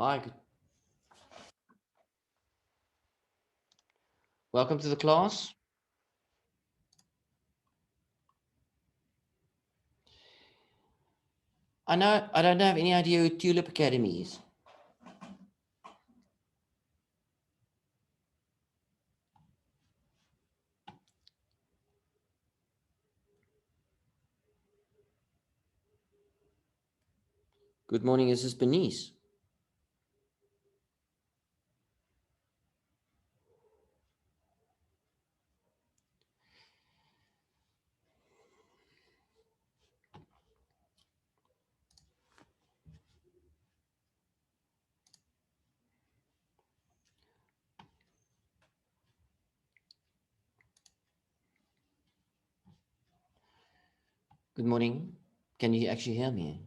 Hi. Welcome to the class. I don't have any idea who Tulip Academy is. Good morning, this is Bernice. Good morning. Can you actually hear me?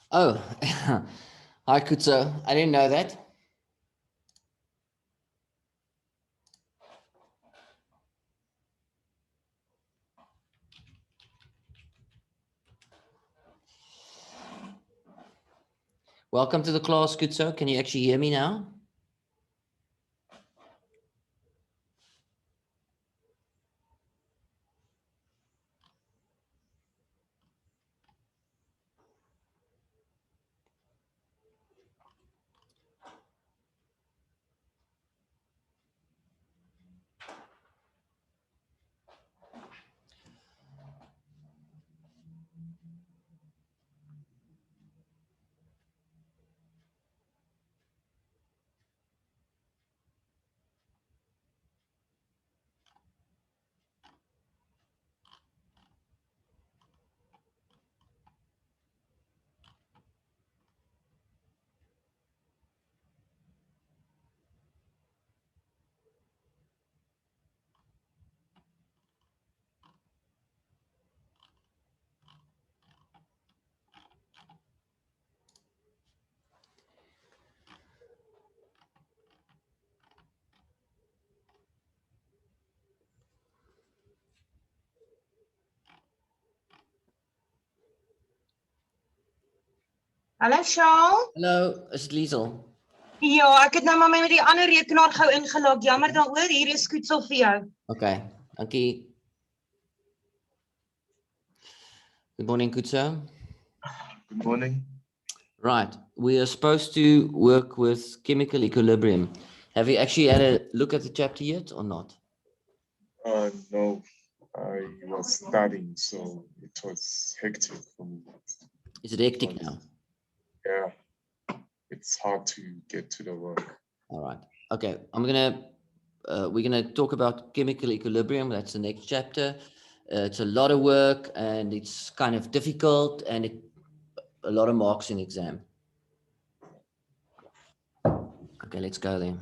Oh, hi, Kutso. I didn't know that. Welcome to the class, Kutso. Can you actually hear me now? Hallo Shaal. Hello, is it Liesel? Ja, ek het nou maar met die ander rekenaar gou ingelog. Jammer daaroor. Hier is skoetsel vir jou. Okay, dankie. Good morning, Kutso. Good morning. Right, we are supposed to work with chemical equilibrium. Have you actually had a look at the chapter yet or not? No, I was studying, so it was hectic for me. Is it hectic now? Yeah, it's hard to get to the work. All right. Okay, we're gonna talk about chemical equilibrium. That's the next chapter. It's a lot of work and it's kind of difficult and a lot of marks in exam. Okay, let's go then.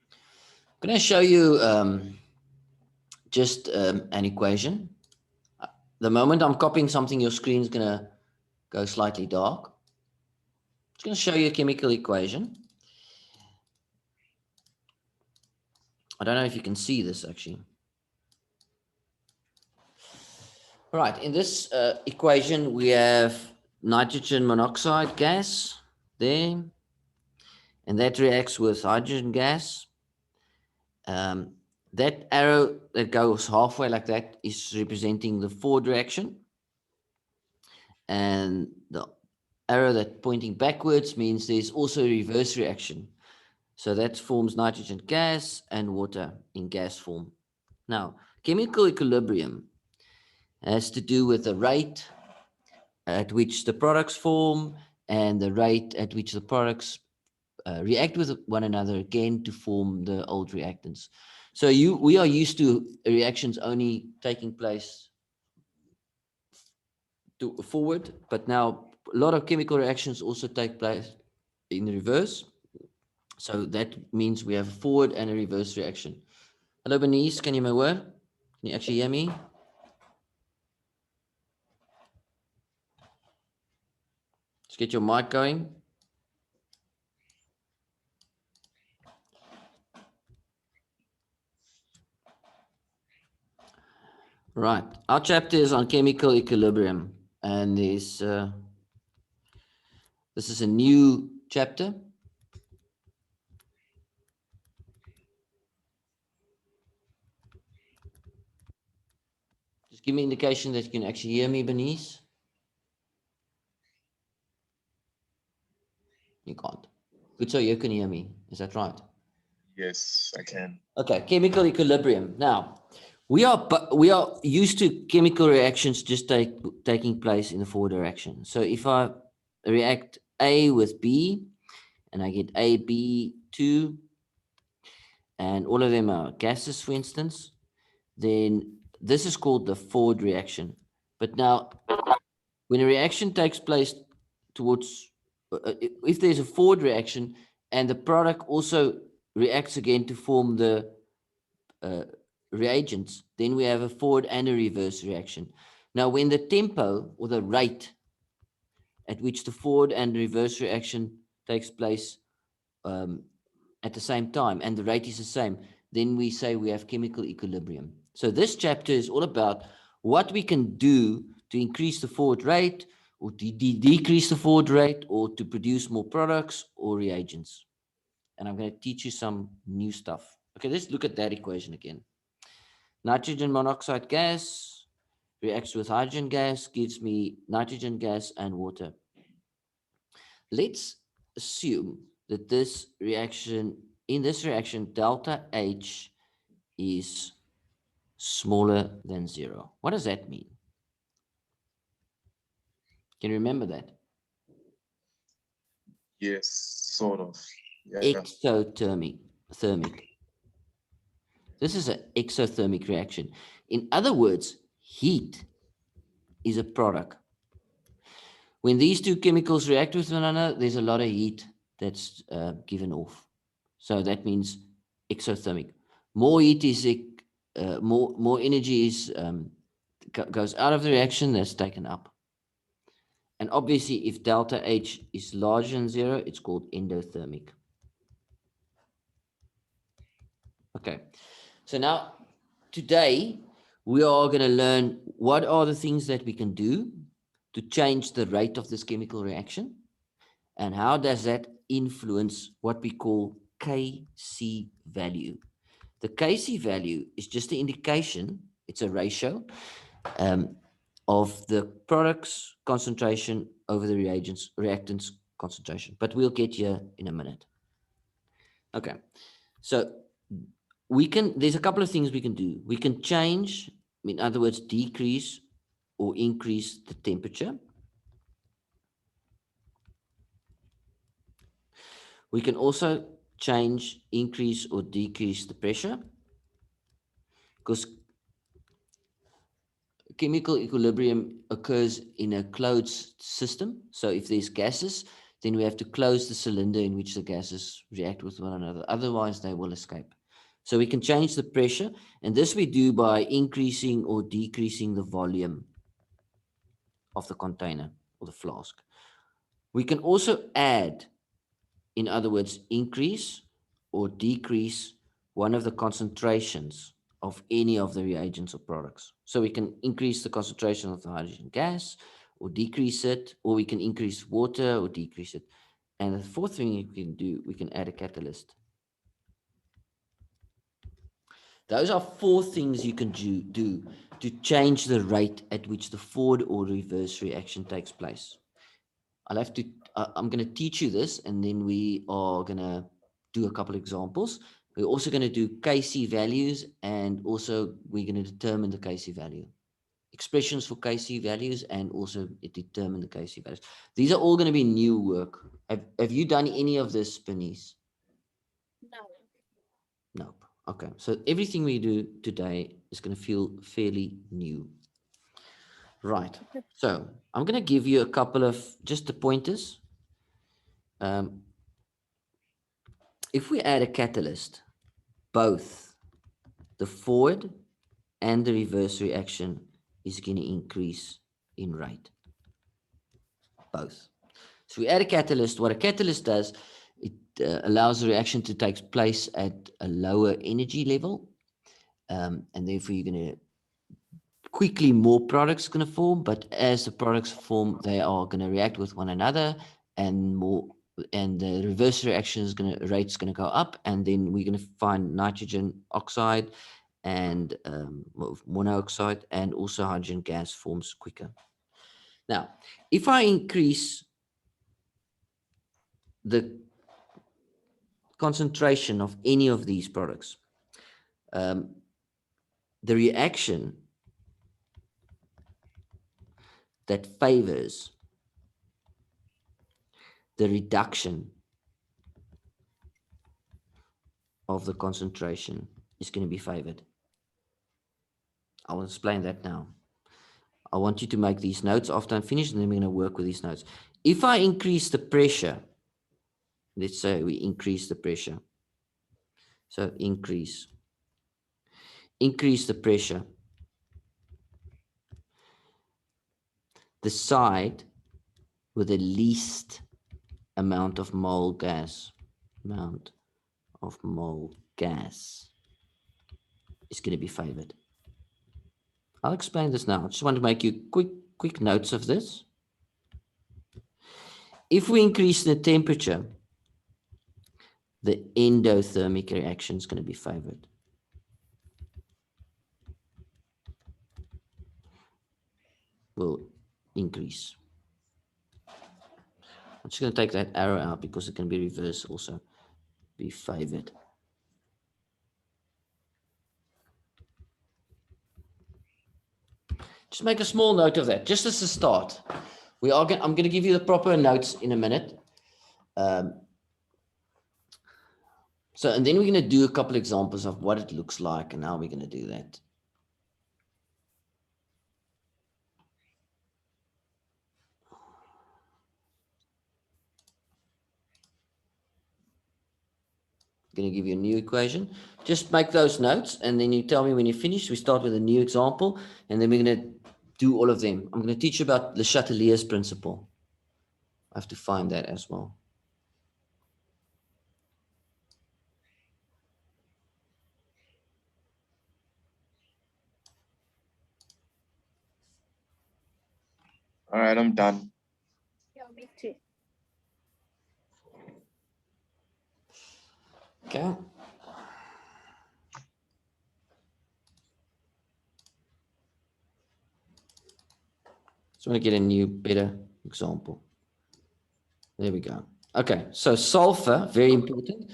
I'm gonna show you just an equation. The moment I'm copying something, your screen is gonna go slightly dark. It's gonna show you a chemical equation. I don't know if you can see this actually. All right, in this equation, we have nitrogen monoxide gas there, and that reacts with hydrogen gas. That arrow that goes halfway like that is representing the forward reaction. And the arrow that pointing backwards means there's also a reverse reaction. So that forms nitrogen gas and water in gas form. Now, chemical equilibrium has to do with the rate at which the products form and the rate at which the products react with one another again to form the old reactants. So we are used to reactions only taking place forward, but now a lot of chemical reactions also take place in reverse. So that means we have a forward and a reverse reaction. Hello, Bernice, can you hear my word? Can you actually hear me? Let's get your mic going. Right, our chapter is on chemical equilibrium, and this is a new chapter. Just give me indication that you can actually hear me, Bernice. You can't. Good, so you can hear me. Is that right? Yes, I can. Okay, chemical equilibrium. Now, we are used to chemical reactions just taking place in the forward direction. So if I react A with B, and I get A, B, 2, and all of them are gases, for instance, then this is called the forward reaction. But now, when a reaction takes place towards, if there's a forward reaction and the product also reacts again to form the reagents, then we have a forward and a reverse reaction. Now, when the tempo or the rate at which the forward and reverse reaction takes place at the same time and the rate is the same, then we say we have chemical equilibrium. So this chapter is all about what we can do to increase the forward rate or to decrease the forward rate or to produce more products or reagents. And I'm going to teach you some new stuff. Okay, let's look at that equation again. Nitrogen monoxide gas reacts with hydrogen gas, gives me nitrogen gas and water. Let's assume that in this reaction, delta H is smaller than 0. What does that mean? Can you remember that? Yes, sort of. Yeah. Exothermic. This is an exothermic reaction. In other words, heat is a product. When these two chemicals react with one another, there's a lot of heat that's given off. So that means exothermic. More heat is more energy is goes out of the reaction that's taken up. And obviously, if delta H is larger than 0, it's called endothermic. Okay, so now today we are going to learn what are the things that we can do to change the rate of this chemical reaction, and how does that influence what we call Kc value. The Kc value is just an indication, it's a ratio of the product's concentration over the reactants concentration. But we'll get here in a minute. Okay, so there's a couple of things we can do. We can change, in other words, decrease or increase the temperature. We can also change, increase or decrease the pressure, because chemical equilibrium occurs in a closed system. So if there's gases, then we have to close the cylinder in which the gases react with one another. Otherwise, they will escape. So we can change the pressure, and this we do by increasing or decreasing the volume of the container or the flask. We can also add, in other words, increase or decrease one of the concentrations of any of the reagents or products. So we can increase the concentration of the hydrogen gas or decrease it, or we can increase water or decrease it. And the fourth thing we can do, we can add a catalyst. Those are 4 things you can do to change the rate at which the forward or reverse reaction takes place. I'm going to teach you this, and then we are going to do a couple of examples. We're also going to do Kc values, and also we're going to determine the Kc value. Expressions for Kc values, and also determine the Kc values. These are all going to be new work. Have you done any of this, Bernice? No. Nope. Okay, so everything we do today is going to feel fairly new. Right, so I'm going to give you a couple of just the pointers. If we add a catalyst, both the forward and the reverse reaction is going to increase in rate. Both. So we add a catalyst. What a catalyst does, it allows the reaction to take place at a lower energy level. And therefore you're going to quickly more products going to form, but as the products form, they are going to react with one another, and the reverse reaction is rate's going to go up, and then we're going to find nitrogen oxide and monoxide, and also hydrogen gas forms quicker. Now, if I increase the concentration of any of these products, the reaction that favors the reduction of the concentration is going to be favored. I will explain that now. I want you to make these notes after I'm finished, and then we're going to work with these notes. If I increase the pressure, let's say we increase the pressure. So increase the pressure. The side with the least amount of mole gas, is going to be favored. I'll explain this now. I just want to make you quick notes of this. If we increase the temperature, the endothermic reaction is going to be favored. Will increase. I'm just going to take that arrow out because it can be reversed also. Be favored. Just make a small note of that, just as a start. I'm going to give you the proper notes in a minute. And then we're going to do a couple examples of what it looks like and how we're going to do that. I'm going to give you a new equation. Just make those notes, and then you tell me when you're finished. We start with a new example, and then we're going to do all of them. I'm going to teach you about Le Chatelier's principle. I have to find that as well. All right, I'm done. Yeah, me too. Okay. Just want to get a new, better example. There we go. Okay, so sulfur, very important.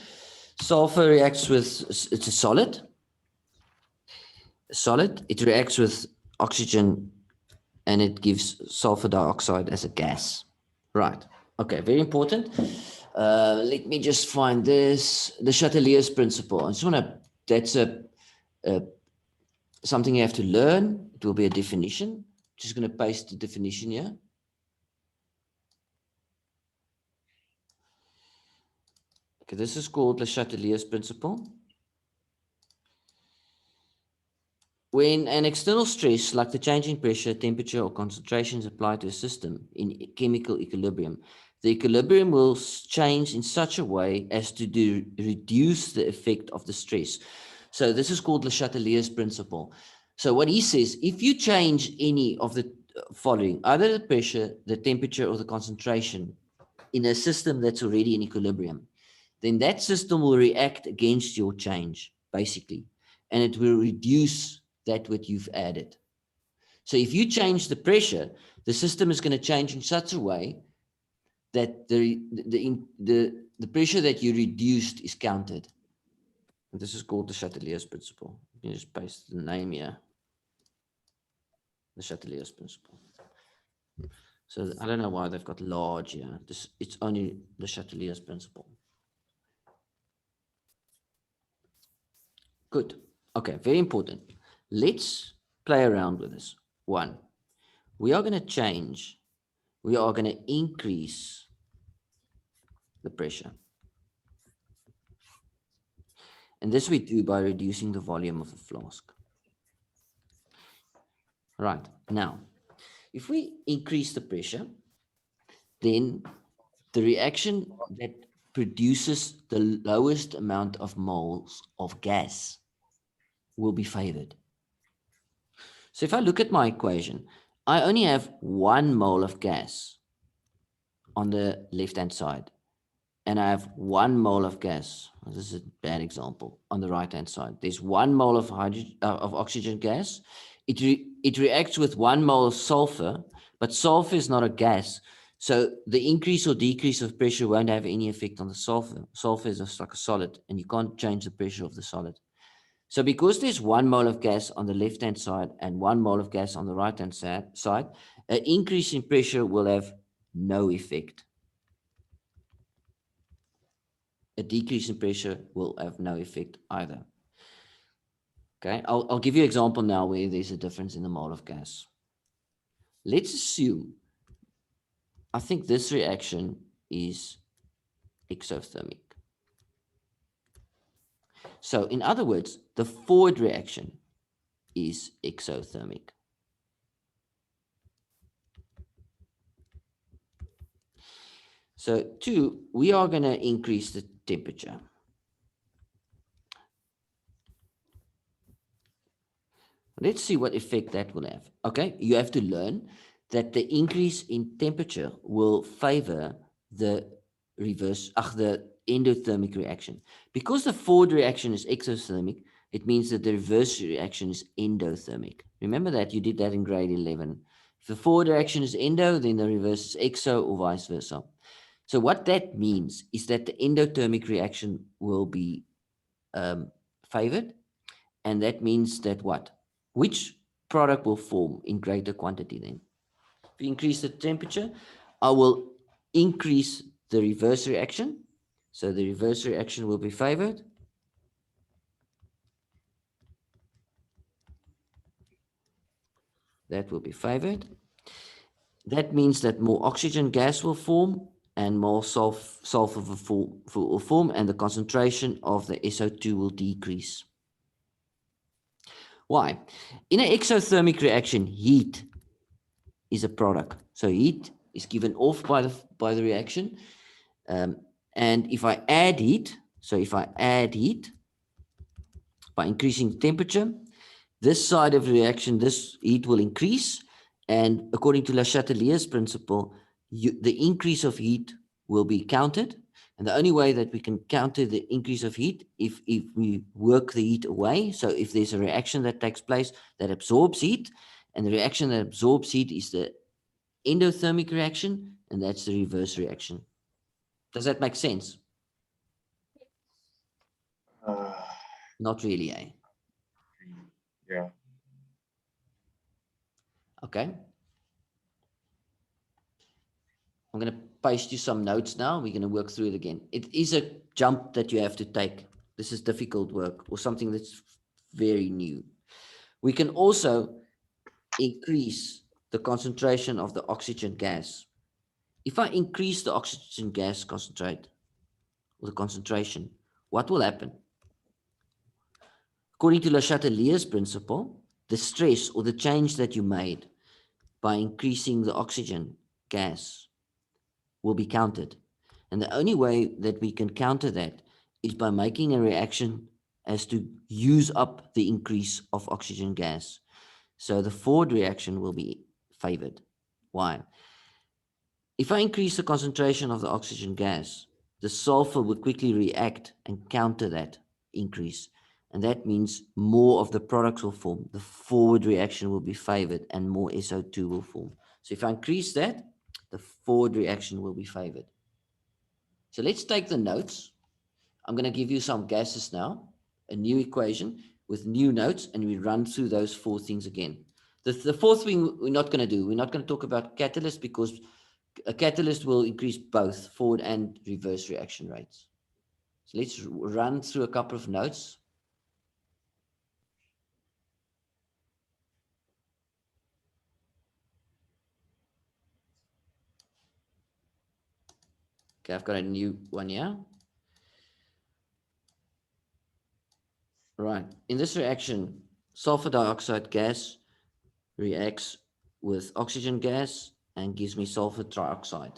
Sulfur reacts with, it's a solid. It reacts with oxygen, and it gives sulfur dioxide as a gas. Right. Okay, very important. Let me just find this. The Chatelier's principle. I just want to, that's something you have to learn. It will be a definition. Just going to paste the definition here. Okay, this is called Le Chatelier's principle. When an external stress, like the change in pressure, temperature, or concentration is applied to a system in chemical equilibrium, the equilibrium will change in such a way as to reduce the effect of the stress. So this is called Le Chatelier's principle. So what he says, if you change any of the following, either the pressure, the temperature, or the concentration in a system that's already in equilibrium, then that system will react against your change, basically. and it will reduce that what you've added. So if you change the pressure, the system is going to change in such a way that the pressure that you reduced is counted. And this is called the Chatelier's principle. You can just paste the name here. The Chatelier's principle. So I don't know why they've got large here. It's only the Chatelier's principle. Good. Okay, very important. Let's play around with this. 1. We are going to change. We are going to increase the pressure. And this we do by reducing the volume of the flask. Right. Now, if we increase the pressure, then the reaction that produces the lowest amount of moles of gas will be favored. So if I look at my equation, I only have 1 mole of gas on the left-hand side, and I have 1 mole of gas. This is a bad example. On the right-hand side, there's 1 mole of oxygen gas. It reacts with 1 mole of sulfur, but sulfur is not a gas. So the increase or decrease of pressure won't have any effect on the sulfur. Sulfur is just like a solid, and you can't change the pressure of the solid. So because there's 1 mole of gas on the left-hand side and 1 mole of gas on the right-hand side, an increase in pressure will have no effect. A decrease in pressure will have no effect either. Okay, I'll give you an example now where there's a difference in the mole of gas. Let's assume, I think this reaction is exothermic. So in other words, the forward reaction is exothermic. So 2, we are going to increase the temperature. Let's see what effect that will have. Okay, you have to learn that the increase in temperature will favor the the endothermic reaction. Because the forward reaction is exothermic, it means that the reverse reaction is endothermic. Remember that, you did that in grade 11. If the forward reaction is endo, then the reverse is exo, or vice versa. So what that means is that the endothermic reaction will be favored, and that means that what? Which product will form in greater quantity then? If you increase the temperature, I will increase the reverse reaction. So the reverse reaction will be favored. That will be favored. That means that more oxygen gas will form and more sulfur will form, and the concentration of the SO2 will decrease. Why? In an exothermic reaction, heat is a product. So heat is given off by the reaction. And if I add heat, by increasing temperature, this side of the reaction, this heat will increase. And according to Le Chatelier's principle, the increase of heat will be counted. And the only way that we can counter the increase of heat if we work the heat away. So if there's a reaction that takes place that absorbs heat, and the reaction that absorbs heat is the endothermic reaction, and that's the reverse reaction. Does that make sense? Not really, eh? Yeah. Okay. I'm going to paste you some notes now. We're going to work through it again. It is a jump that you have to take. This is difficult work or something that's very new. We can also increase the concentration of the oxygen gas. If I increase the oxygen gas concentrate, or the concentration, what will happen? According to Le Chatelier's principle, the stress or the change that you made by increasing the oxygen gas will be counted. And the only way that we can counter that is by making a reaction as to use up the increase of oxygen gas. So the forward reaction will be favored. Why? If I increase the concentration of the oxygen gas, the sulfur will quickly react and counter that increase. And that means more of the products will form. The forward reaction will be favored and more SO2 will form. So if I increase that, the forward reaction will be favored. So let's take the notes. I'm going to give you some gases now, a new equation with new notes, and we run through those four things again. The fourth thing we're not going to do, we're not going to talk about catalyst because a catalyst will increase both forward and reverse reaction rates. So let's run through a couple of notes. Okay, I've got a new one here. Right, in this reaction, sulfur dioxide gas reacts with oxygen gas and gives me sulfur trioxide.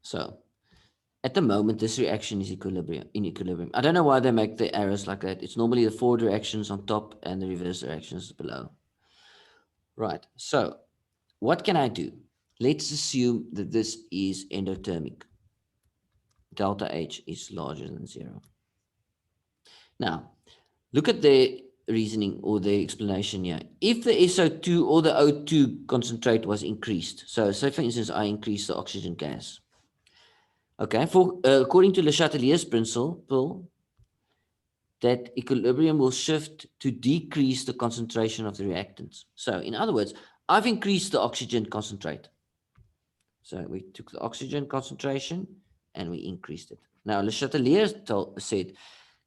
So at the moment, this reaction is in equilibrium. I don't know why they make the arrows like that. It's normally the forward reactions on top and the reverse reactions below. Right, so what can I do? Let's assume that this is endothermic. Delta H is larger than 0. Now, look at the reasoning or the explanation here. If the SO2 or the O2 concentrate was increased, so say for instance, I increase the oxygen gas. Okay, according to Le Chatelier's principle, that equilibrium will shift to decrease the concentration of the reactants. So in other words, I've increased the oxygen concentrate. So we took the oxygen concentration and we increased it. Now, Le Chatelier said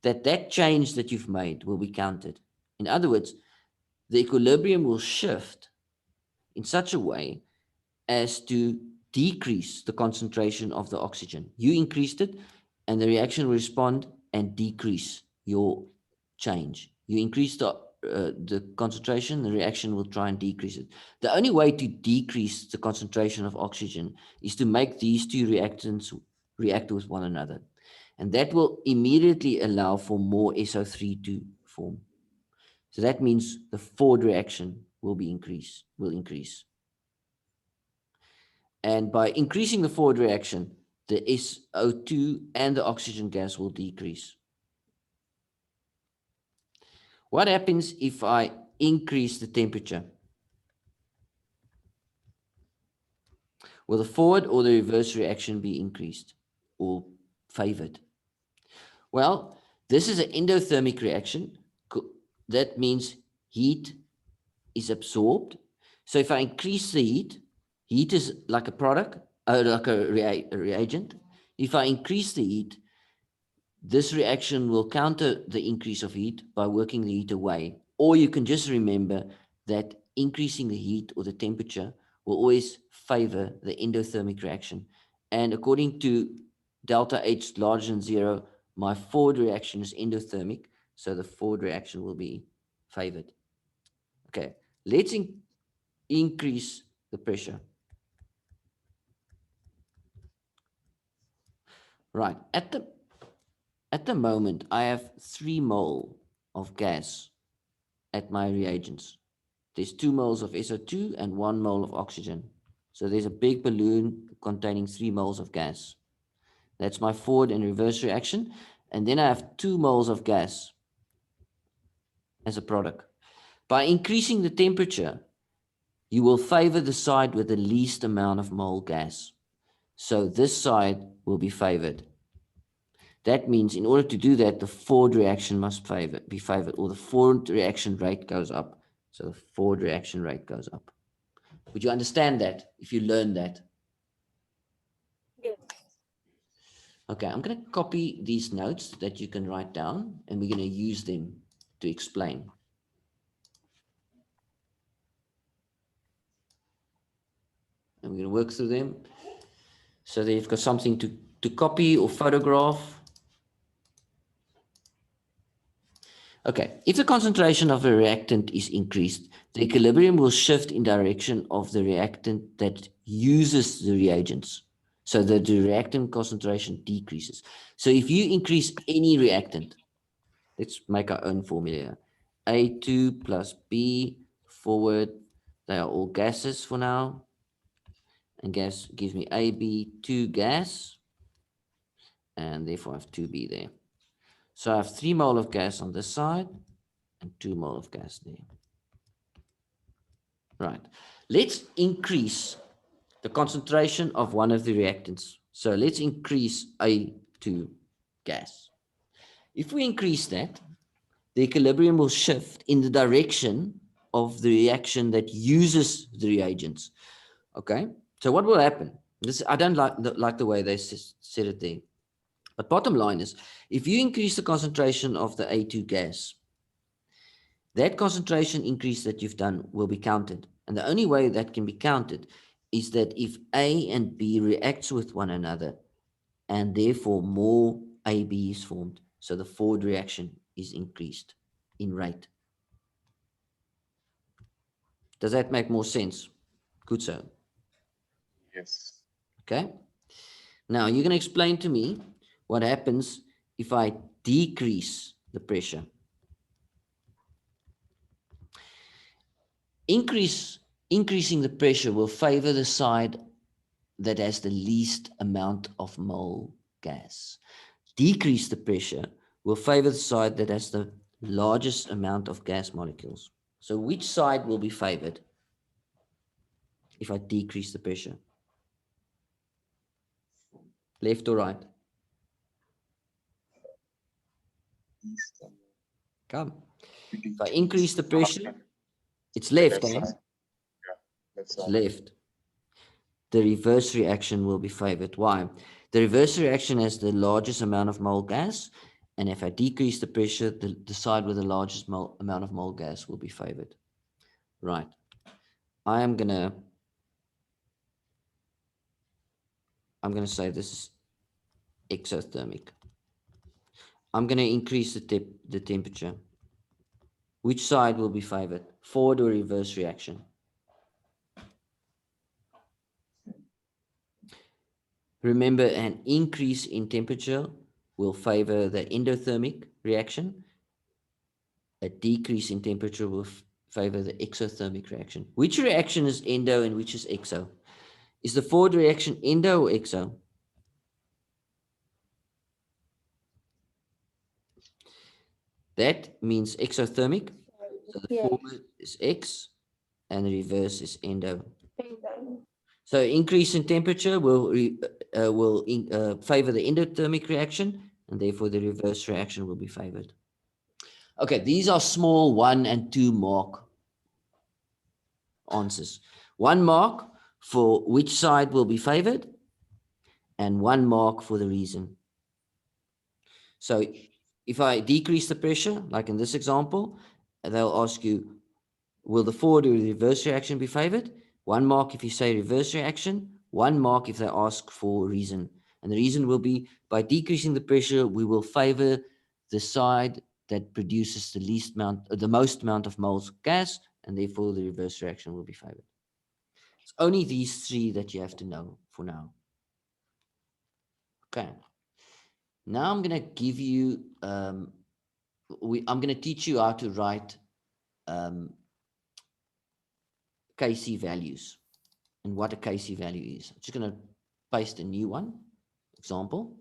that change that you've made will be counted. In other words, the equilibrium will shift in such a way as to decrease the concentration of the oxygen. You increased it, and the reaction will respond and decrease your change. You increase the concentration, the reaction will try and decrease it. The only way to decrease the concentration of oxygen is to make these two reactants react with one another. And that will immediately allow for more SO3 to form. So that means the forward reaction will increase. And by increasing the forward reaction, the SO2 and the oxygen gas will decrease. What happens if I increase the temperature? Will the forward or the reverse reaction be increased or favored? Well, this is an endothermic reaction. That means heat is absorbed. So if I increase the heat is like a product, like a reagent. If I increase the heat, this reaction will counter the increase of heat by working the heat away. Or you can just remember that increasing the heat or the temperature will always favor the endothermic reaction. And according to delta H larger than 0, my forward reaction is endothermic, so the forward reaction will be favored. Okay, let's increase the pressure. Right, at the moment, I have 3 mole of gas at my reagents. There's 2 moles of SO2 and 1 mole of oxygen. So there's a big balloon containing 3 moles of gas. That's my forward and reverse reaction. And then I have 2 moles of gas as a product. By increasing the temperature, you will favor the side with the least amount of mole gas. So this side will be favored. That means in order to do that, the forward reaction must be favored, or the forward reaction rate goes up. So the forward reaction rate goes up. Would you understand that if you learn that? Yes. Okay, I'm going to copy these notes that you can write down, and we're going to use them to explain. And we're going to work through them so that you've got something to copy or photograph. Okay, if the concentration of a reactant is increased, the equilibrium will shift in direction of the reactant that uses the reagents. So that the reactant concentration decreases. So if you increase any reactant, let's make our own formula. A2 plus B forward, they are all gases for now. and gas gives me AB2 gas, and therefore I have 2B there. So I have 3 mole of gas on this side and 2 mole of gas there. Right. Let's increase the concentration of one of the reactants. So let's increase A2 gas. If we increase that, the equilibrium will shift in the direction of the reaction that uses the reagents. Okay, so what will happen? This, I don't like the way they said it there. But bottom line is, if you increase the concentration of the A2 gas, that concentration increase that you've done will be counted. And the only way that can be counted is that if A and B reacts with one another, and therefore more AB is formed. So the forward reaction is increased in rate. Does that make more sense? Good, so. Yes. Okay. Now you're going to explain to me what happens if I decrease the pressure. Increasing the pressure will favor the side that has the least amount of mole gas. Decrease the pressure will favor the side that has the largest amount of gas molecules. So which side will be favored if I decrease the pressure? Left or right? East and Come. pretty If I increase the pressure, it's left left, eh? side. Yeah, left It's side. left. The reverse reaction will be favored. Why? The reverse reaction has the largest amount of mole gas, and if I decrease the pressure, the side with the largest amount of mole gas will be favored. Right. I'm gonna say this is exothermic. I'm gonna increase the temperature. Which side will be favored? Forward or reverse reaction? Remember, an increase in temperature will favor the endothermic reaction. A decrease in temperature will favor the exothermic reaction. Which reaction is endo and which is exo? Is the forward reaction endo or exo? That means exothermic. So the Yes. forward is X and the reverse is endo. Endo. So increase in temperature will favor the endothermic reaction, and therefore the reverse reaction will be favored. Okay, these are small 1 and 2 mark answers. 1 mark for which side will be favored, and 1 mark for the reason. So if I decrease the pressure, like in this example, they'll ask you, will the forward or reverse reaction be favored? 1 mark if you say reverse reaction, 1 mark if they ask for reason. And the reason will be, by decreasing the pressure, we will favor the side that produces the most amount of moles of gas, and therefore the reverse reaction will be favored. It's only these 3 that you have to know for now. Okay. Now I'm going to give you, I'm going to teach you how to write Kc values and what a Kc value is. I'm just going to paste a new one, example.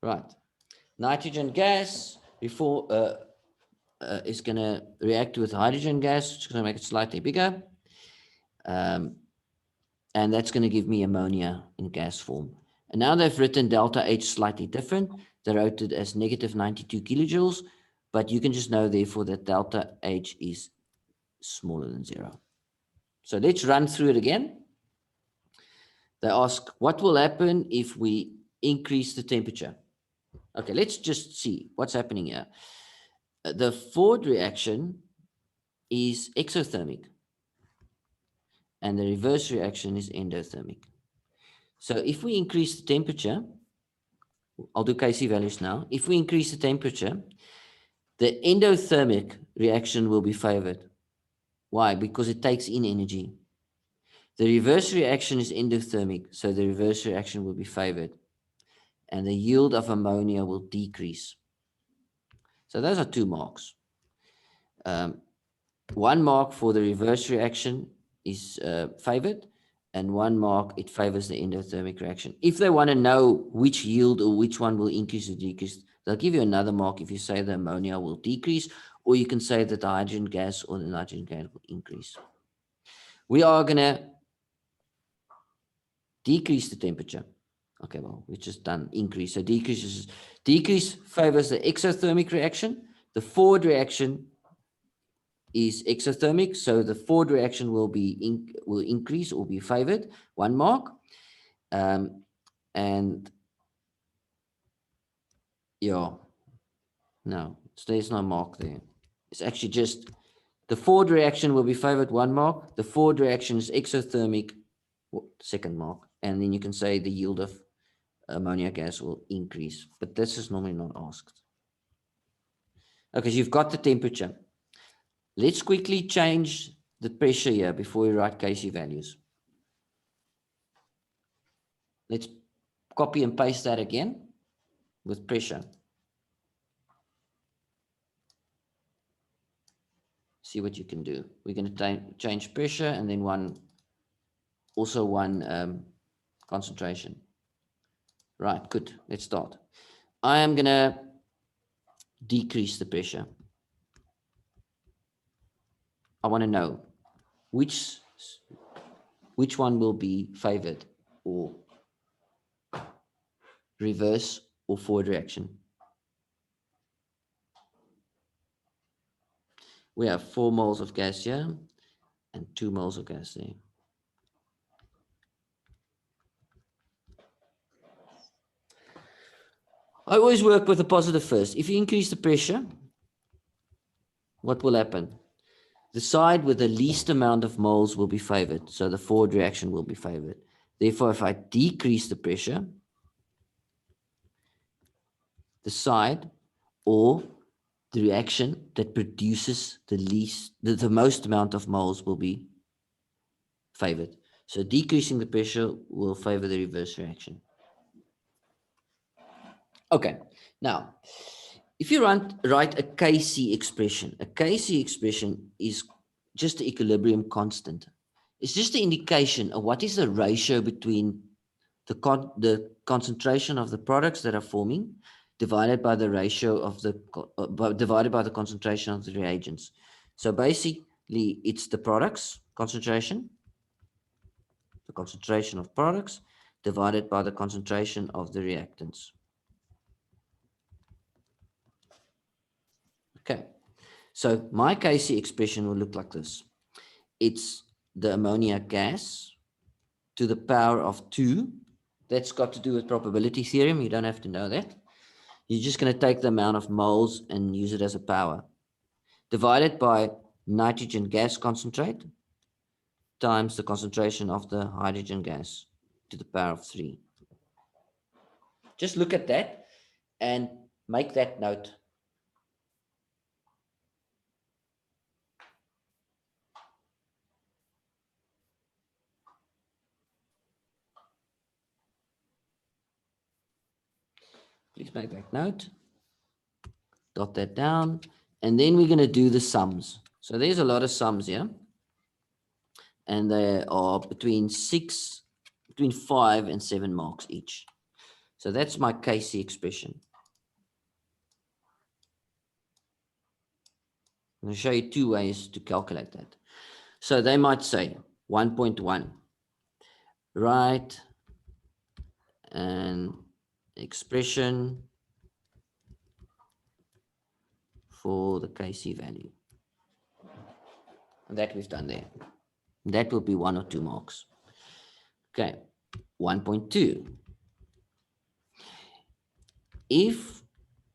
Right. Nitrogen gas before is going to react with hydrogen gas. It's going to make it slightly bigger. And that's going to give me ammonia in gas form. And now they've written delta H slightly different. They wrote it as negative 92 kilojoules, but you can just know therefore that delta H is smaller than 0. So let's run through it again. They ask, what will happen if we increase the temperature? Okay, let's just see what's happening here. The forward reaction is exothermic, and the reverse reaction is endothermic. So if we increase the temperature, I'll do Kc values now. If we increase the temperature, the endothermic reaction will be favored. Why? Because it takes in energy. The reverse reaction is endothermic, so the reverse reaction will be favored. And the yield of ammonia will decrease. So those are 2 marks. 1 mark for the reverse reaction is favored, and 1 mark, it favors the endothermic reaction. If they want to know which yield or which one will increase or decrease, they'll give you another mark if you say the ammonia will decrease, or you can say that the hydrogen gas or the nitrogen gas will increase. We are going to decrease the temperature. Okay, well, we've just done increase. So decrease favors the exothermic reaction. The forward reaction is exothermic, so the forward reaction will increase or be favored, 1 mark. And yeah, no, there's no mark there. It's actually just the forward reaction will be favored, 1 mark. The forward reaction is exothermic, 2nd mark. And then you can say the yield of ammonia gas will increase, but this is normally not asked. Okay, so you've got the temperature. Let's quickly change the pressure here before we write Kc values. Let's copy and paste that again with pressure. See what you can do. We're going to change pressure and then one concentration. Right, good. Let's start. I am going to decrease the pressure. I want to know which one will be favored, or reverse or forward reaction. We have 4 moles of gas here and 2 moles of gas there. I always work with the positive first. If you increase the pressure, what will happen? The side with the least amount of moles will be favored, so the forward reaction will be favored. Therefore, if I decrease the pressure, the side or the reaction that produces the most amount of moles will be favored. So decreasing the pressure will favor the reverse reaction. Okay, now, if you write a Kc expression is just the equilibrium constant. It's just the indication of what is the ratio between the concentration of the products that are forming divided by the ratio of divided by the concentration of the reagents. So basically, it's the products concentration, the concentration of products divided by the concentration of the reactants. Okay, so my Kc expression will look like this. It's the ammonia gas to the power of 2. That's got to do with probability theorem. You don't have to know that. You're just going to take the amount of moles and use it as a power. Divided by nitrogen gas concentrate times the concentration of the hydrogen gas to the power of 3. Just look at that and make that note. Please make that note. Dot that down. And then we're going to do the sums. So there's a lot of sums here. And they are between 5 and 7 marks each. So that's my Kc expression. I'm going to show you 2 ways to calculate that. So they might say 1.1. Write an expression for the Kc value. And that we've done there. That will be 1 or 2 marks. Okay, 1.2. If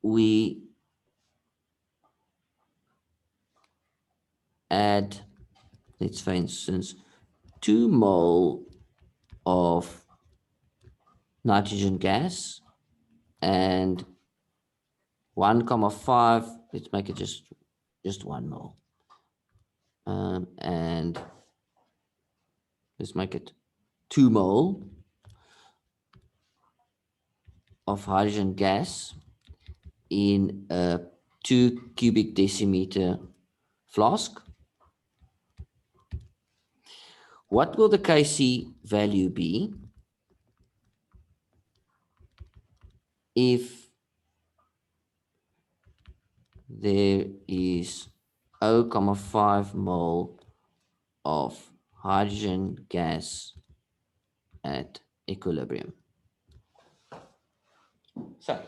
we add, let's for instance, 2 mole of nitrogen gas and 1,5, let's make it just 1 mole. And let's make it 2 mole of hydrogen gas in a 2 cubic decimeter flask, what will the Kc value be if there is 0.5 mole of hydrogen gas at equilibrium? So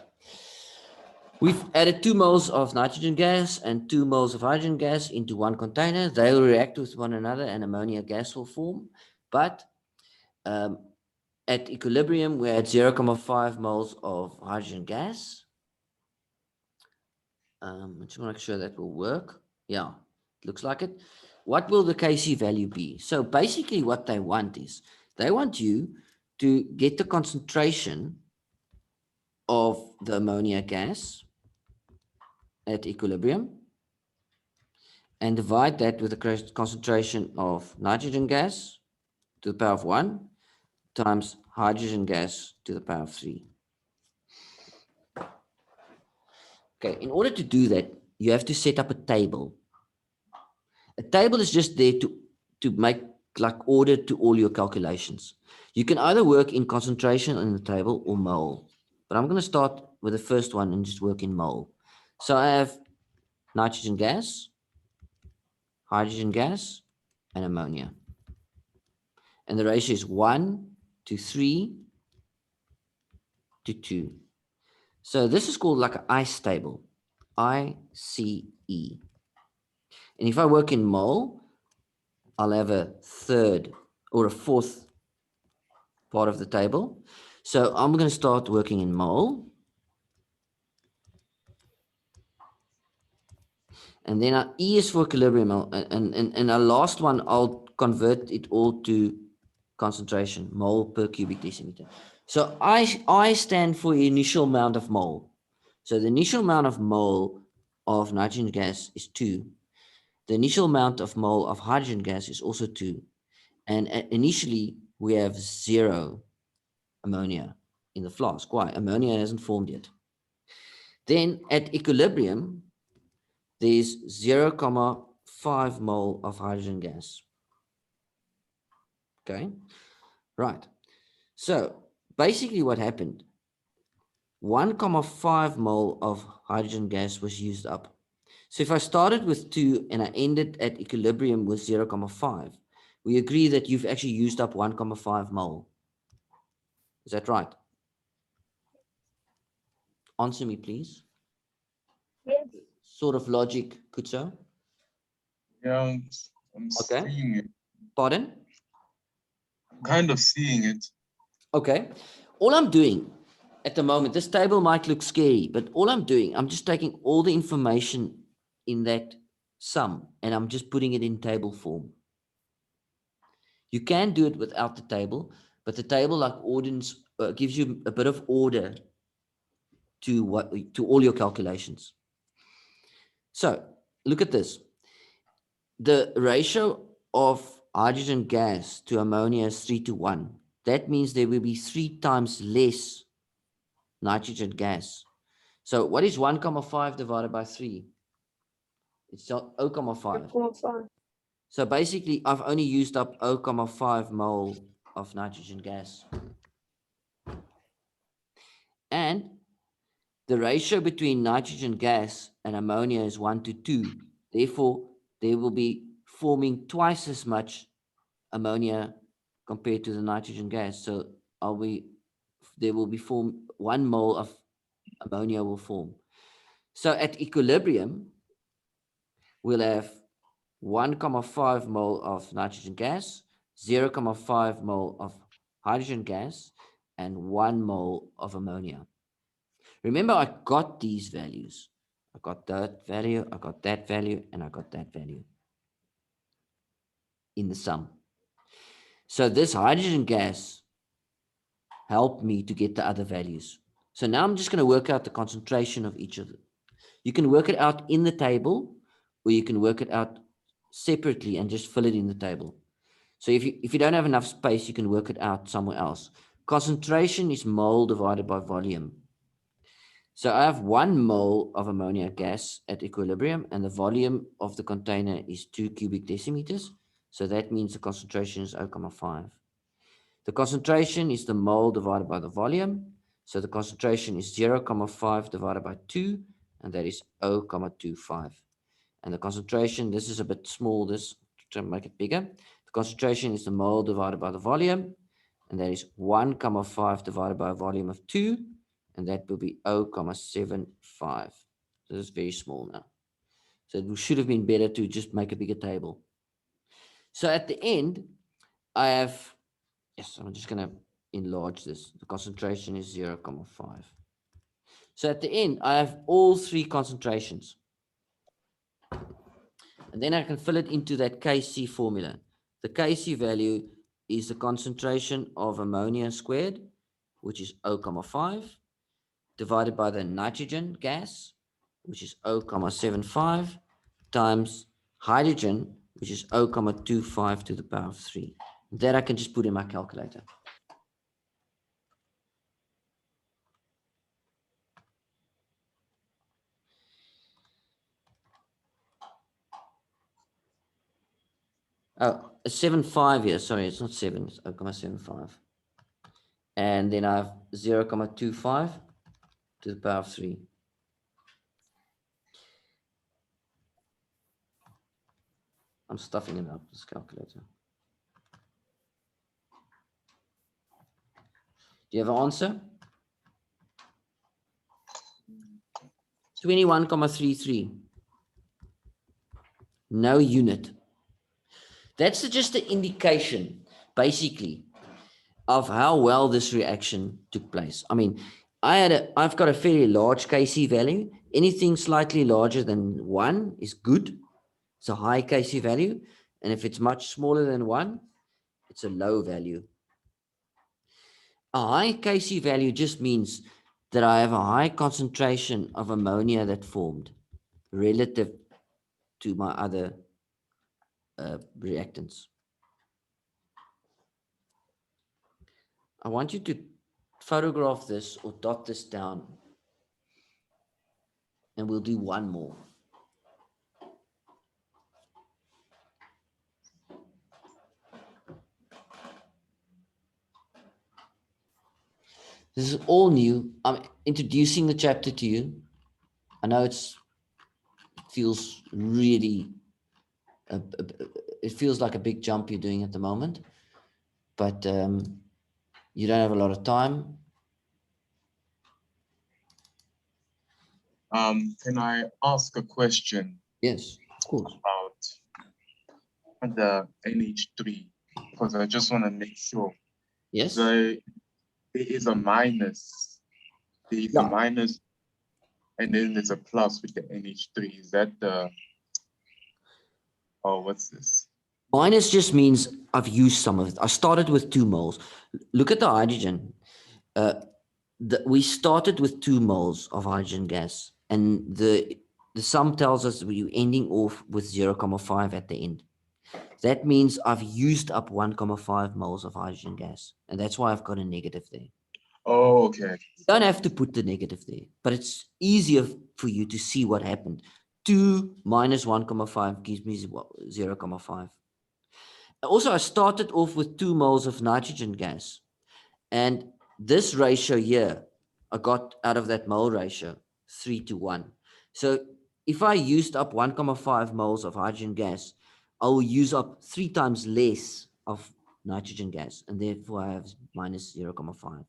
we've added 2 moles of nitrogen gas and 2 moles of hydrogen gas into one container. They will react with one another and ammonia gas will form. But at equilibrium, we're at 0.5 moles of hydrogen gas. I just want to make sure that will work. Yeah, it looks like it. What will the Kc value be? So basically what they want is, they want you to get the concentration of the ammonia gas at equilibrium and divide that with the concentration of nitrogen gas to the power of 1 times hydrogen gas to the power of 3. Okay, in order to do that, you have to set up a table. A table is just there to make like order to all your calculations. You can either work in concentration in the table or mole, but I'm going to start with the first one and just work in mole. So I have nitrogen gas, hydrogen gas, and ammonia. And the ratio is 1 to 3 to 2. So this is called like an ICE table, ICE. And if I work in mole, I'll have a third or a fourth part of the table. So I'm going to start working in mole. And then our E is for equilibrium. And our last one, I'll convert it all to concentration, mole per cubic decimeter. So I stand for the initial amount of mole. So the initial amount of mole of nitrogen gas is 2. The initial amount of mole of hydrogen gas is also 2. And initially, we have 0 ammonia in the flask. Why? Ammonia hasn't formed yet. Then at equilibrium, there's 0.5 mole of hydrogen gas. Okay, right. So basically what happened, 1.5 mole of hydrogen gas was used up. So if I started with 2 and I ended at equilibrium with 0.5, we agree that you've actually used up 1.5 mole. Is that right? Answer me, please. Yes. Sort of logic, Kutso? Yeah, I'm Okay. seeing it. Pardon? I'm kind of seeing it. Okay. All I'm doing at the moment, this table might look scary, but all I'm doing, I'm just taking all the information in that sum and I'm just putting it in table form. You can do it without the table, but the table, like ordinance, gives you a bit of order to all your calculations. So look at this. The ratio of hydrogen gas to ammonia is 3 to 1. That means there will be 3 times less nitrogen gas. So what is 1.5 divided by 3? It's 0.5. So basically, I've only used up 0.5 mole of nitrogen gas. And the ratio between nitrogen gas and ammonia is 1 to 2. Therefore, there will be forming twice as much ammonia compared to the nitrogen gas. So there will be 1 mole of ammonia will form. So at equilibrium, we'll have 1.5 mole of nitrogen gas, 0.5 mole of hydrogen gas, and 1 mole of ammonia. Remember, I got these values. I got that value, I got that value, and I got that value in the sum. So this hydrogen gas helped me to get the other values. So now I'm just going to work out the concentration of each of them. You can work it out in the table, or you can work it out separately and just fill it in the table. So if you don't have enough space, you can work it out somewhere else. Concentration is mole divided by volume. So I have 1 mole of ammonia gas at equilibrium, and the volume of the container is 2 cubic decimeters. So that means the concentration is 0.5. The concentration is the mole divided by the volume. So the concentration is 0.5 divided by 2, and that is 0.25. And the concentration, this is a bit small, this to make it bigger. The concentration is the mole divided by the volume, and that is 1.5 divided by a volume of 2, and that will be 0.75. So this is very small now. So it should have been better to just make a bigger table. So at the end, I have, yes, I'm just going to enlarge this. The concentration is 0.5. So at the end, I have all 3 concentrations. And then I can fill it into that Kc formula. The Kc value is the concentration of ammonia squared, which is 0.5, divided by the nitrogen gas, which is 0.75, times hydrogen, which is 0.25 to the power of 3. That I can just put in my calculator. Oh, it's 7.5 here. Sorry, it's not 7, it's 0.75. And then I have 0.25 to the power of 3. I'm stuffing it up, this calculator. Do you have an answer? 21.33. No unit. That's just an indication, basically, of how well this reaction took place. I mean, I've got a fairly large Kc value. Anything slightly larger than 1 is good. It's a high Kc value. And if it's much smaller than 1, it's a low value. A high Kc value just means that I have a high concentration of ammonia that formed relative to my other reactants. I want you to photograph this or dot this down, and we'll do one more. This is all new. I'm introducing the chapter to you. I know it feels really, it feels like a big jump you're doing at the moment, but you don't have a lot of time. Can I ask a question? Yes, of course. About the NH3, because I just want to make sure. Yes. There is a minus. There is a minus, and then there's a plus with the NH3. Is that the? Oh, what's this? Minus just means I've used some of it. I started with 2 moles. Look at the hydrogen. We started with 2 moles of hydrogen gas, and the sum tells us we're ending off with 0.5 at the end. That means I've used up 1.5 moles of hydrogen gas, and that's why I've got a negative there. Oh, okay. You don't have to put the negative there, but it's easier for you to see what happened. 2 minus 1.5 gives me 0.5. Also, I started off with 2 moles of nitrogen gas, and this ratio here, I got out of that mole ratio 3:1. So if I used up 1.5 moles of hydrogen gas, I will use up 3 times less of nitrogen gas, and therefore I have minus 0.5.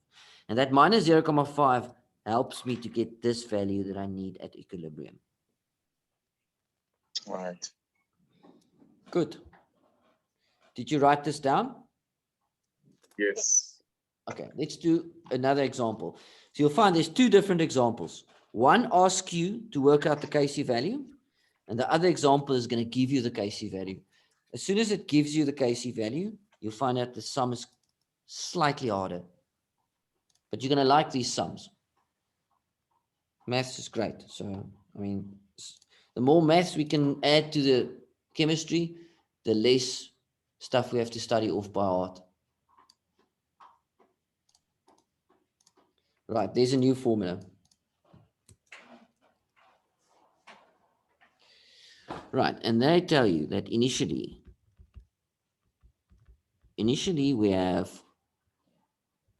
And that minus 0.5 helps me to get this value that I need at equilibrium. All right. Good. Did you write this down? Yes. Okay, let's do another example. So you'll find there's 2 different examples. One asks you to work out the Kc value, and the other example is going to give you the Kc value. As soon as it gives you the Kc value, you'll find out the sum is slightly harder. But you're going to like these sums. Maths is great. So, I mean, the more maths we can add to the chemistry, the less stuff we have to study off by heart. Right, there's a new formula. Right, and they tell you that initially we have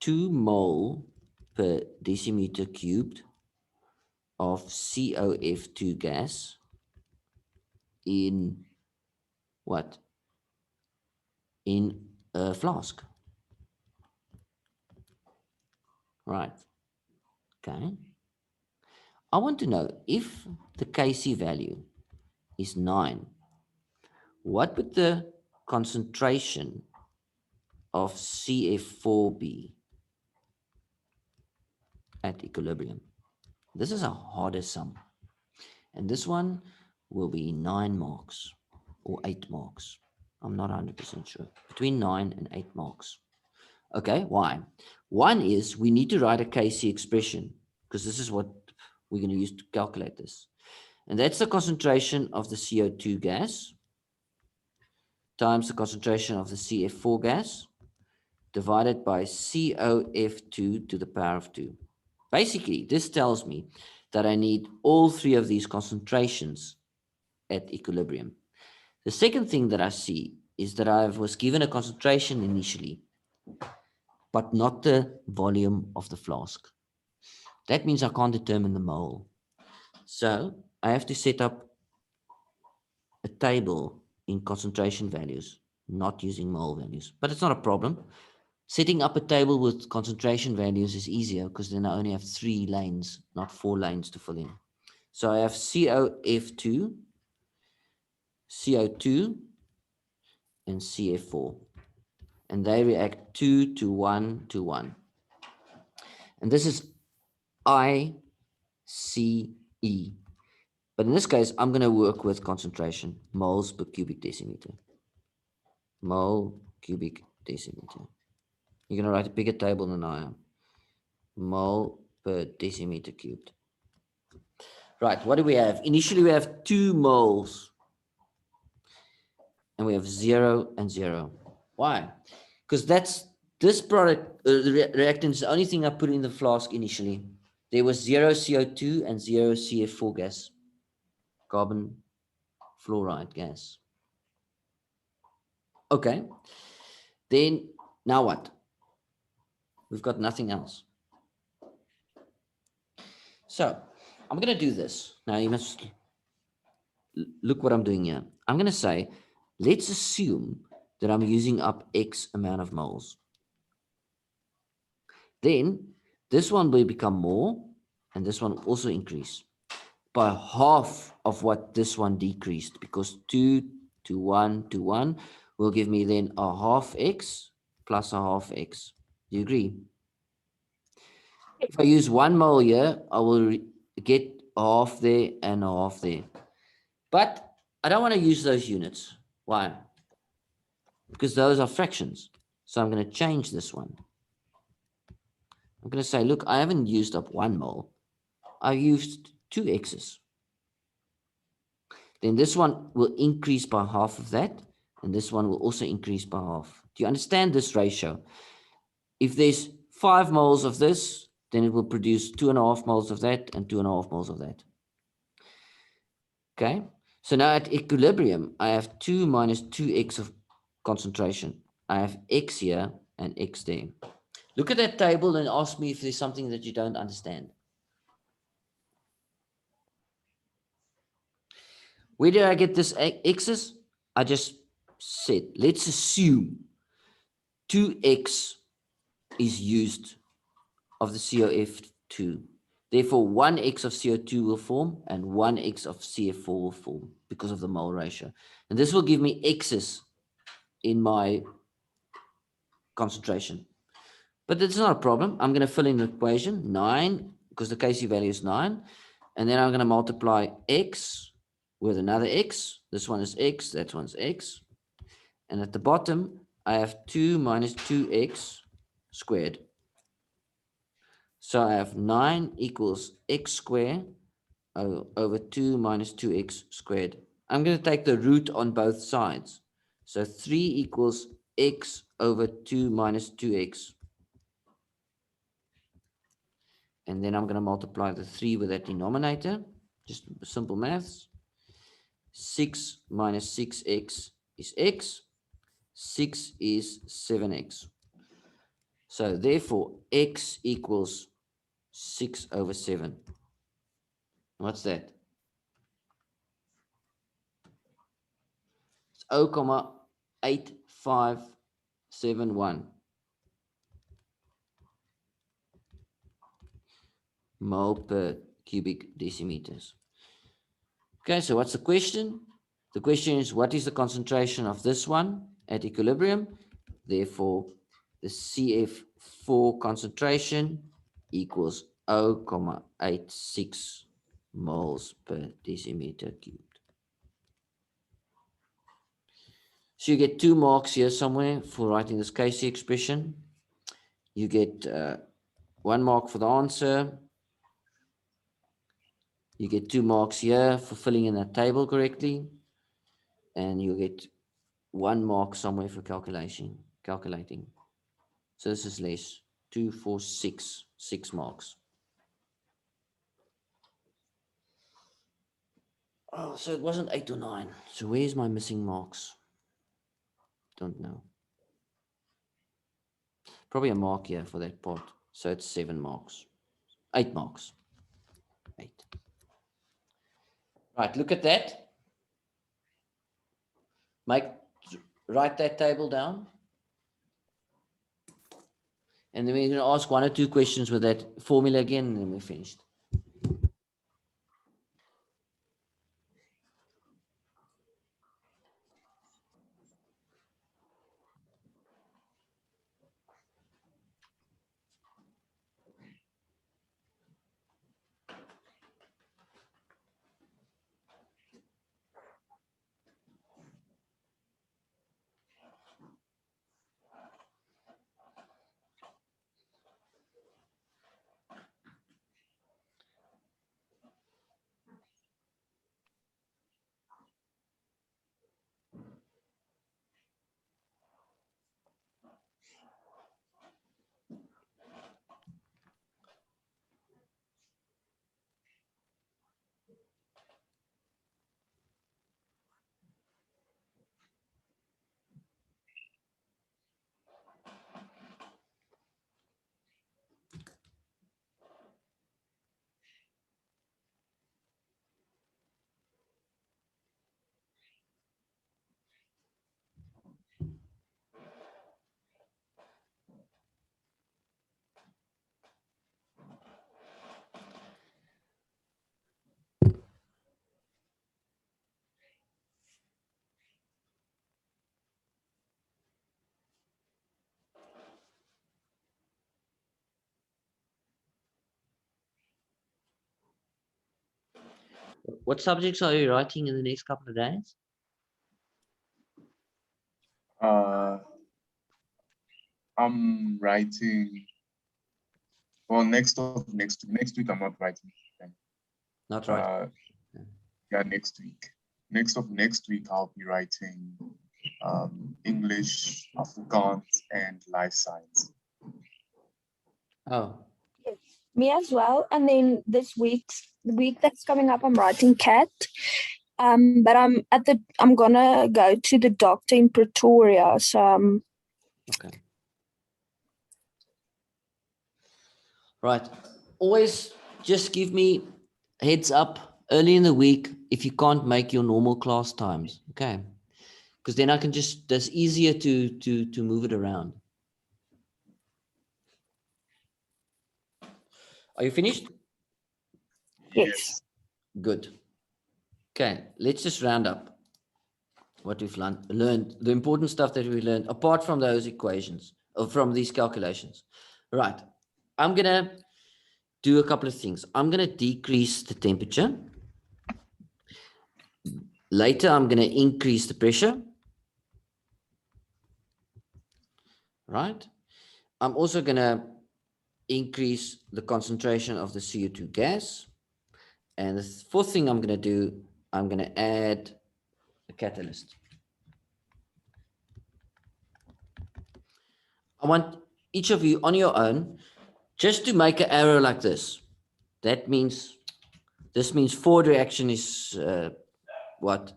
2 mole per decimeter cubed of COF2 gas in what? In a flask. Right. Okay. I want to know if the Kc value is 9, what would the concentration of CF4 be at equilibrium? This is a harder sum. And this one will be 9 marks or 8 marks. I'm not 100% sure. Between 9 and 8 marks. Okay, why? One is we need to write a Kc expression because this is what we're going to use to calculate this. And that's the concentration of the CO2 gas times the concentration of the CF4 gas divided by COF2 to the power of 2. Basically, this tells me that I need all 3 of these concentrations at equilibrium. The second thing that I see is that I was given a concentration initially, but not the volume of the flask. That means I can't determine the mole. So I have to set up a table in concentration values, not using mole values. But it's not a problem. Setting up a table with concentration values is easier because then I only have 3 lanes, not 4 lanes to fill in. So I have COF2, CO2, and CF4. And they react 2 to 1 to 1. And this is ICE. But in this case, I'm going to work with concentration, moles per cubic decimeter. Mole cubic decimeter. You're going to write a bigger table than I am. Mole per decimeter cubed. Right, what do we have? Initially, we have 2 moles. And we have 0 and 0. Why? Because that's this product, the reactant is the only thing I put in the flask initially. There was 0 CO2 and 0 CF4 gas. Carbon fluoride gas. Okay. Then, now what? We've got nothing else. So, I'm going to do this. Now, you must look what I'm doing here. I'm going to say, let's assume that I'm using up X amount of moles. Then, this one will become more, and this one will also increase by half of what this one decreased, because 2 to 1 to 1 will give me then a half X plus a half X. Do you agree? If I use 1 mole here, I will get a half there and a half there. But I don't want to use those units. Why? Because those are fractions. So I'm going to change this one. I'm going to say, look, I haven't used up 1 mole. I've used 2 X's. Then this one will increase by half of that, and this one will also increase by half. Do you understand this ratio? If there's 5 moles of this, then it will produce 2.5 moles of that and 2.5 moles of that. Okay, so now at equilibrium, I have 2 minus 2x of concentration. I have x here and x there. Look at that table and ask me if there's something that you don't understand. Where did I get this x's? I just said, let's assume 2x is used of the COF2. Therefore, 1x of CO2 will form and 1x of CF4 will form because of the mole ratio. And this will give me x's in my concentration. But that's not a problem. I'm going to fill in the equation, 9, because the Kc value is 9. And then I'm going to multiply x with another x. This one is x, that one's x. And at the bottom, I have 2 minus 2x squared. So I have 9 equals x squared over 2 minus 2x squared. I'm going to take the root on both sides. So 3 equals x over 2 minus 2x. And then I'm going to multiply the 3 with that denominator. Just simple maths. 6 minus 6x is x. 6 is 7x. So therefore, x equals 6 over 7. What's that? It's 0,8571 mole per cubic decimeters. Okay, so what's the question? The question is, what is the concentration of this one at equilibrium? Therefore, the CF4 concentration equals 0,86 moles per decimeter cubed. So you get 2 marks here somewhere for writing this Casey expression. You get 1 mark for the answer. You get 2 marks here for filling in that table correctly. And you get 1 mark somewhere for calculating. So this is less. 2, 4, 6. 6 marks. Oh, so it wasn't 8 or 9. So where's my missing marks? Don't know. Probably a mark here for that part. So it's 7 marks. 8 marks. 8. Right, look at that. Write that table down. And then we're going to ask 1 or 2 questions with that formula again, and then we're finished. What subjects are you writing in the next couple of days? I'm writing. Well, next week I'm not writing. Not right. Yeah, next week. Next week I'll be writing English, Afrikaans, and life science. Oh. Yes, me as well. And then the week that's coming up, I'm writing CAT. But I'm gonna go to the doctor in Pretoria. So Okay. Right. Always just give me heads up early in the week if you can't make your normal class times. Okay. Because then I can that's easier to move it around. Are you finished? yes. Good. Okay, let's just round up what we've learned, the important stuff that we learned, apart from those equations, or from these calculations. Right, I'm going to do a couple of things. I'm going to decrease the temperature. Later, I'm going to increase the pressure. Right? I'm also going to increase the concentration of the CO2 gas. And the 4th thing I'm going to do, I'm going to add a catalyst. I want each of you on your own just to make an arrow like this. That means, this means forward reaction is what?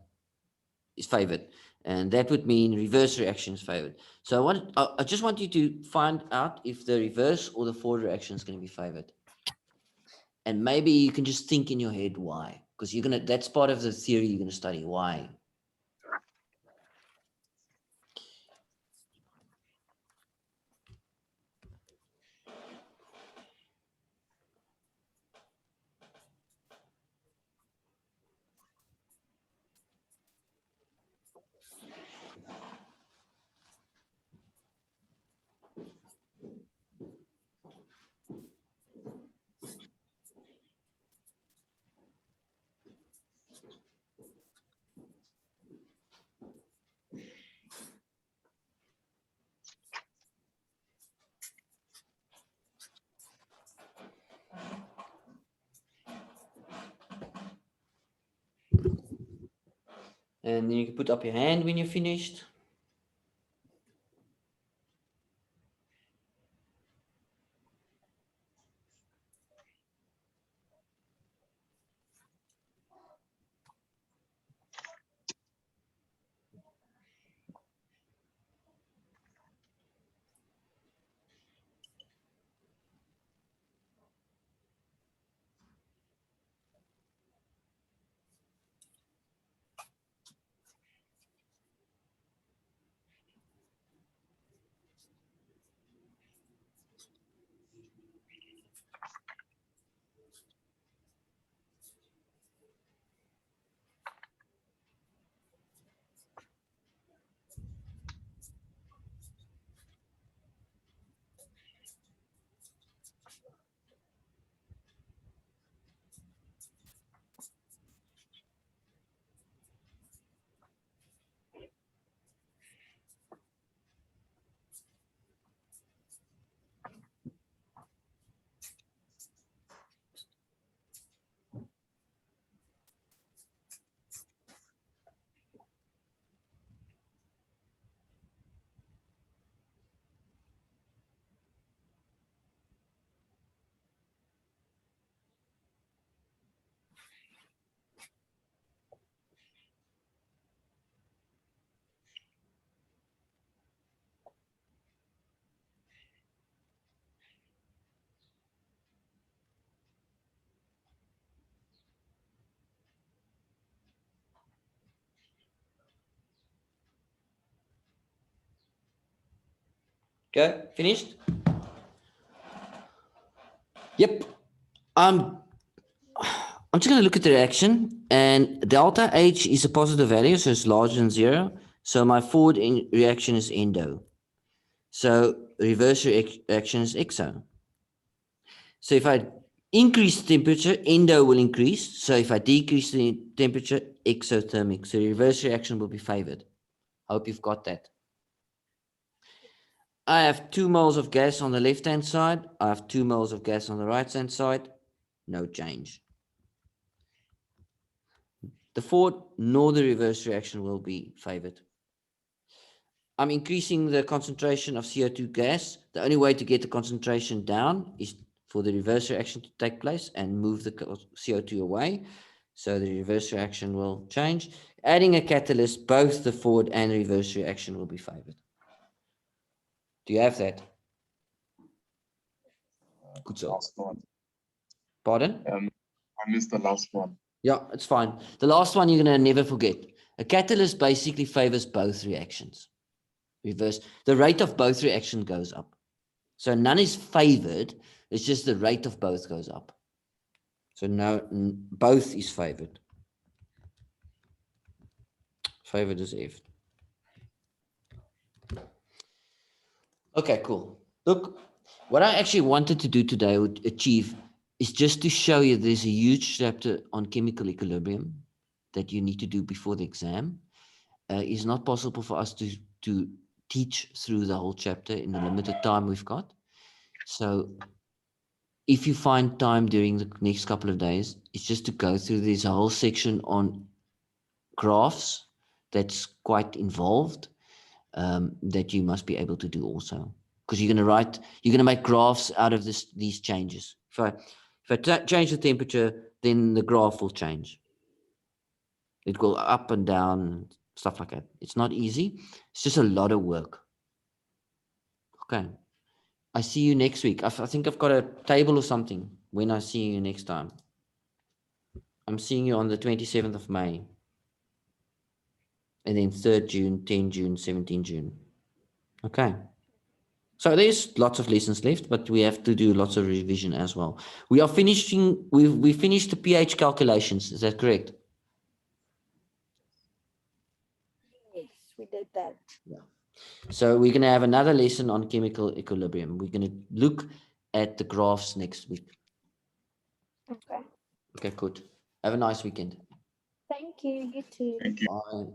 is favored. And that would mean reverse reaction is favored. So I just want you to find out if the reverse or the forward reaction is going to be favored. And maybe you can just think in your head why, because that's part of the theory you're going to study, why. And then you can put up your hand when you're finished. Okay, finished? Yep. I'm just going to look at the reaction, and delta H is a positive value, so it's larger than 0. So my forward reaction is endo. So reverse reaction is exo. So if I increase the temperature, endo will increase. So if I decrease the temperature, exothermic. So reverse reaction will be favored. Hope you've got that. I have 2 moles of gas on the left-hand side. I have 2 moles of gas on the right-hand side. No change. The forward nor the reverse reaction will be favored. I'm increasing the concentration of CO2 gas. The only way to get the concentration down is for the reverse reaction to take place and move the CO2 away. So the reverse reaction will change. Adding a catalyst, both the forward and reverse reaction will be favored. Do you have that? Good job. Last one. Pardon? I missed the last one. Yeah, it's fine. The last one you're going to never forget. A catalyst basically favors both reactions. Reverse. The rate of both reactions goes up. So none is favored. It's just the rate of both goes up. So no, both is favored. Favored is F. Okay, cool. Look, what I actually wanted to do today, would achieve, is just to show you there's a huge chapter on chemical equilibrium that you need to do before the exam. It's not possible for us to teach through the whole chapter in the limited time we've got. So if you find time during the next couple of days, it's just to go through this whole section on graphs that's quite involved, that you must be able to do also. Because you're going to make graphs out of these changes. If I change the temperature, then the graph will change. It will go up and down. stuff like that. It's not easy. It's just a lot of work. Okay. I see you next week. I think I've got a table or something when I see you next time. I'm seeing you on the 27th of May. And then 3rd June, 10 June, 17 June. Okay. So there's lots of lessons left, but we have to do lots of revision as well. We are finishing, we finished the pH calculations. Is that correct? Yes, we did that. Yeah. So we're going to have another lesson on chemical equilibrium. We're going to look at the graphs next week. Okay. Okay, good. Have a nice weekend. Thank you. You too. Thank you. Bye.